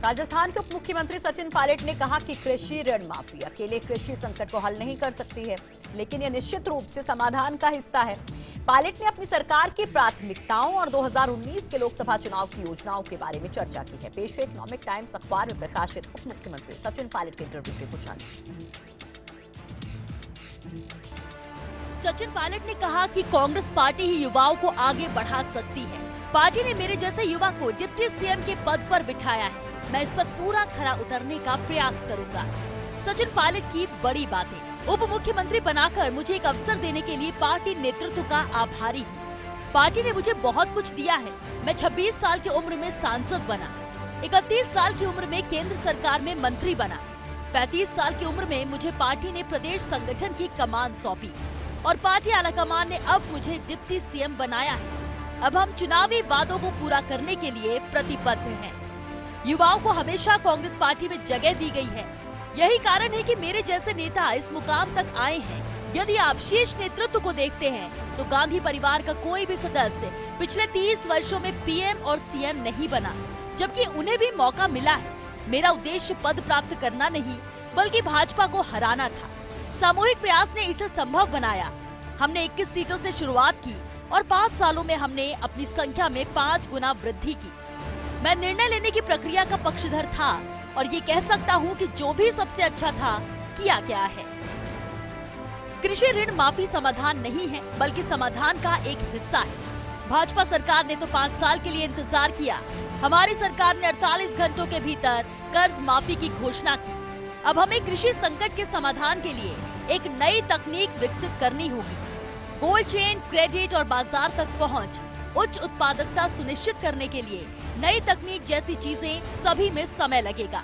राजस्थान के उप मुख्यमंत्री सचिन पायलट ने कहा कि कृषि ऋण माफी अकेले कृषि संकट को हल नहीं कर सकती है, लेकिन यह निश्चित रूप से समाधान का हिस्सा है। पायलट ने अपनी सरकार की प्राथमिकताओं और 2019 के लोकसभा चुनाव की योजनाओं के बारे में चर्चा की है। पेश है इकोनॉमिक टाइम्स अखबार में प्रकाशित उप मुख्यमंत्री सचिन पायलट के इंटरव्यू के कुछ अंश। सचिन पायलट ने कहा कि कांग्रेस पार्टी ही युवाओं को आगे बढ़ा सकती है। पार्टी ने मेरे जैसे युवा को डिप्टी सीएम के पद पर बिठाया है। मैं इस पर पूरा खरा उतरने का प्रयास करूंगा। सचिन पायलट की बड़ी बातें। उप मुख्यमंत्री बनाकर मुझे एक अवसर देने के लिए पार्टी नेतृत्व का आभारी हूँ। पार्टी ने मुझे बहुत कुछ दिया है। मैं 26 साल की उम्र में सांसद बना, 31 साल की उम्र में केंद्र सरकार में मंत्री बना, 35 साल की उम्र में मुझे पार्टी ने प्रदेश संगठन की कमान सौंपी और पार्टी आलाकमान ने अब मुझे डिप्टी सीएम बनाया है। अब हम चुनावी वादों को पूरा करने के लिए प्रतिबद्ध हैं। युवाओं को हमेशा कांग्रेस पार्टी में जगह दी गई है। यही कारण है कि मेरे जैसे नेता इस मुकाम तक आए हैं। यदि आप शीर्ष नेतृत्व को देखते हैं तो गांधी परिवार का कोई भी सदस्य पिछले 30 वर्षों में पीएम और सीएम नहीं बना, जबकि उन्हें भी मौका मिला है। मेरा उद्देश्य पद प्राप्त करना नहीं, बल्कि भाजपा को हराना था। सामूहिक प्रयास ने इसे संभव बनाया। हमने 21 सीटों से शुरुआत की और 5 सालों में हमने अपनी संख्या में 5 गुना वृद्धि की। मैं निर्णय लेने की प्रक्रिया का पक्षधर था और ये कह सकता हूँ कि जो भी सबसे अच्छा था किया गया है। कृषि ऋण माफी समाधान नहीं है, बल्कि समाधान का एक हिस्सा है। भाजपा सरकार ने तो 5 साल के लिए इंतजार किया। हमारी सरकार ने 48 घंटों के भीतर कर्ज माफी की घोषणा की। अब हमें कृषि संकट के समाधान के लिए एक नई तकनीक विकसित करनी होगी। कोल्ड चेन, क्रेडिट और बाजार तक पहुंच, उच्च उत्पादकता सुनिश्चित करने के लिए नई तकनीक जैसी चीजें सभी में समय लगेगा।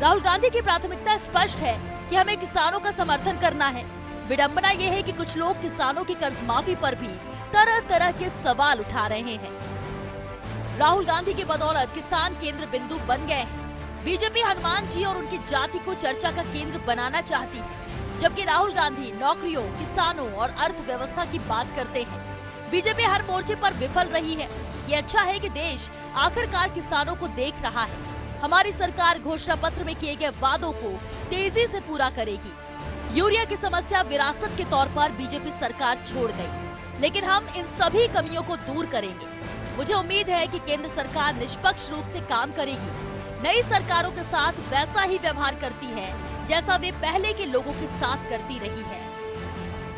राहुल गांधी की प्राथमिकता स्पष्ट है कि हमें किसानों का समर्थन करना है। विडंबना ये है कि कुछ लोग किसानों की कर्ज माफी पर भी तरह तरह के सवाल उठा रहे हैं। राहुल गांधी की बदौलत किसान केंद्र बिंदु बन गए हैं। बीजेपी हनुमान जी और उनकी जाति को चर्चा का केंद्र बनाना चाहती है, जबकि राहुल गांधी नौकरियों, किसानों और अर्थव्यवस्था की बात करते हैं। बीजेपी हर मोर्चे पर विफल रही है। ये अच्छा है कि देश आखिरकार किसानों को देख रहा है। हमारी सरकार घोषणा पत्र में किए गए वादों को तेजी से पूरा करेगी। यूरिया की समस्या विरासत के तौर पर बीजेपी सरकार छोड़ गई, लेकिन हम इन सभी कमियों को दूर करेंगे। मुझे उम्मीद है कि केंद्र सरकार निष्पक्ष रूप से काम करेगी, नई सरकारों के साथ वैसा ही व्यवहार करती है जैसा वे पहले के लोगों के साथ करती रही है।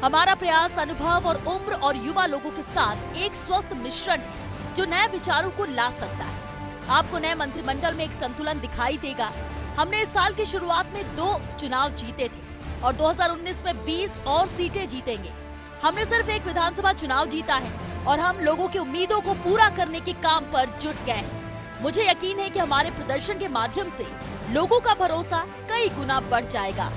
हमारा प्रयास अनुभव और उम्र और युवा लोगों के साथ एक स्वस्थ मिश्रण है जो नए विचारों को ला सकता है। आपको नए मंत्रिमंडल में एक संतुलन दिखाई देगा। हमने इस साल की शुरुआत में 2 चुनाव जीते थे और 2019 में 20 और सीटें जीतेंगे। हमने सिर्फ एक विधानसभा चुनाव जीता है और हम लोगों की उम्मीदों को पूरा करने के काम पर जुट गए हैं। मुझे यकीन है कि हमारे प्रदर्शन के माध्यम से लोगों का भरोसा कई गुना बढ़ जाएगा।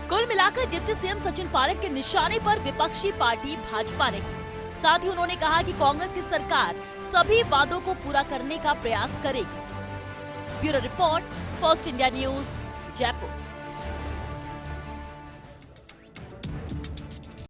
कुल मिलाकर डिप्टी सीएम सचिन पायलट के निशाने पर विपक्षी पार्टी भाजपा रही। साथ ही उन्होंने कहा कि कांग्रेस की सरकार सभी वादों को पूरा करने का प्रयास करेगी। Bureau report, first India news, Jaipur.